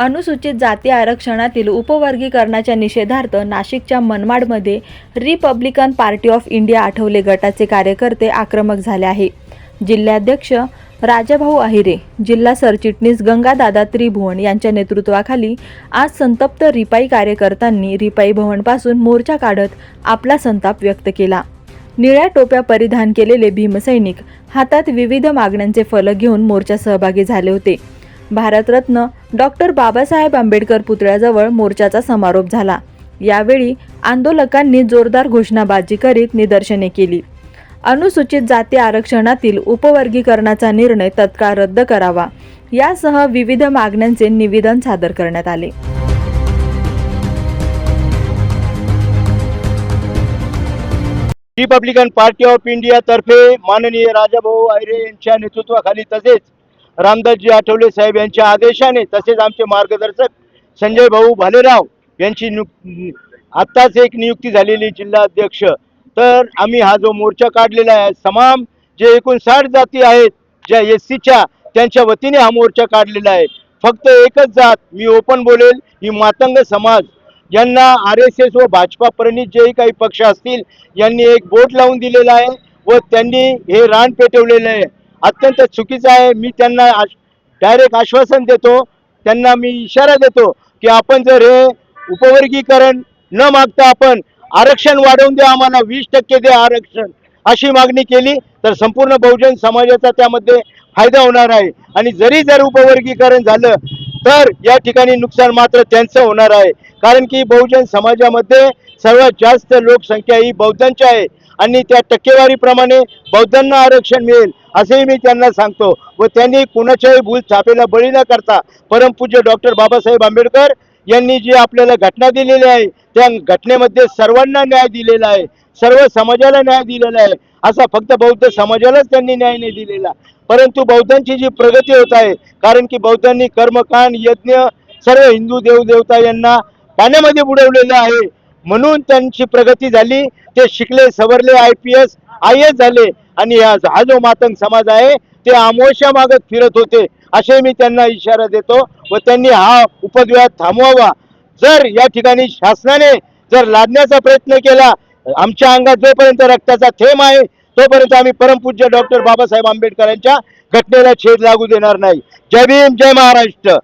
अनुसूचित जाती आरक्षणातील उपवर्गीकरणाच्या निषेधार्थ नाशिकच्या मनमाडमध्ये Republican Party of India Athawale गटाचे कार्यकर्ते आक्रमक झाले आहे। जिल्हाध्यक्ष राजाभाऊ आहिरे, जिल्हा सरचिटणीस गंगादादा त्रिभुवन यांच्या नेतृत्वाखाली आज संतप्त रिपाई कार्यकर्त्यांनी रिपाई भवनपासून मोर्चा काढत आपला संताप व्यक्त केला। निळ्या टोप्या परिधान केलेले भीमसैनिक हातात विविध मागण्यांचे फलक घेऊन मोर्चात सहभागी झाले होते। भारतरत्न डॉक्टर बाबासाहेब आंबेडकर पुतळ्याजवळ मोर्चाचा समारोप झाला। यावेळी आंदोलकांनी जोरदार घोषणाबाजी करीत निदर्शने केली। अनुसूचित जाती आरक्षणातील उपवर्गीकरणाचा निर्णय तत्काळ रद्द करावा यासह विविध मागण्यांचे निवेदन सादर करण्यात आले। रिपब्लिकन पार्टी ऑफ इंडिया तर्फे माननीय राजाभाऊ आहिरे यांच्या नेतृत्वाखाली तसेच रामदासजी आठवले साहेब यांच्या आदेशाने तसेच आमचे मार्गदर्शक संजय भाऊ भालेराव यांची आत्ताच एक नियुक्ती झालेली जिल्हा अध्यक्ष। तर आम्ही हा जो मोर्चा काढलेला आहे, तमाम जे 59 जाती आहेत ज्या एससीच्या, त्यांच्या वतीने हा मोर्चा काढलेला आहे। फक्त एकच जात, मी ओपन बोलेल, ही मातंग समाज यांना RSS व भाजपा प्रणित जे काही पक्ष असतील यांनी एक बोट लावून दिलेला आहे व त्यांनी हे रान पेटवलेलं आहे। अत्यंत चुकीचं आहे। मी त्यांना डायरेक्ट आश्वासन देतो, त्यांना मी इशारा देतो की आपण जर हे उपवर्गीकरण न मागता आपण आरक्षण वाढवून द्या, आम्हाला 20% द्या आरक्षण, अशी मागणी केली तर संपूर्ण बहुजन समाजाचा त्यामध्ये फायदा होणार आहे। आणि जर उपवर्गीकरण झालं तर या ठिकाणी नुकसान मात्र त्यांचं होणार आहे, कारण की बहुजन समाजामध्ये सर्वात जास्त लोकसंख्या ही बौद्धांची आहे आणि त्या टक्केवारीप्रमाणे बौद्धांना आरक्षण मिळेल असेही मी त्यांना सांगतो। व त्यांनी कुणाच्याही भूल थापेला बळी न करता परमपूज्य डॉक्टर बाबासाहेब आंबेडकर यांनी जी आपल्याला घटना दिलेली आहे त्या घटनेमध्ये सर्वांना न्याय दिलेला आहे, सर्व समाजाला न्याय दिलेला आहे। असा फक्त बौद्ध समाजालाच त्यांनी न्याय नाही दिलेला, परंतु बौद्धांची जी प्रगती होत आहे, कारण की बौद्धांनी कर्मकांड यज्ञ सर्व हिंदू देवदेवता यांना पाण्यामध्ये बुडवलेलं आहे, म्हणून त्यांची प्रगती झाली। ते शिकले सवरले, IPS IAS झाले आणि हा जो मातंग समाज आहे ते आमोशा मागत फिरत होते, असे मी त्यांना इशारा देतो व त्यांनी हा उपद्व्याप थांबवावा। जर या ठिकाणी शासनाने जर लादण्याचा प्रयत्न केला, आमच्या अंगात जोपर्यंत रक्ताचा थेंब आहे तोपर्यंत आम्ही परमपूज्य डॉक्टर बाबासाहेब आंबेडकर यांच्या घटनेला छेद लागू देणार नाही। जय भीम, जय महाराष्ट्र।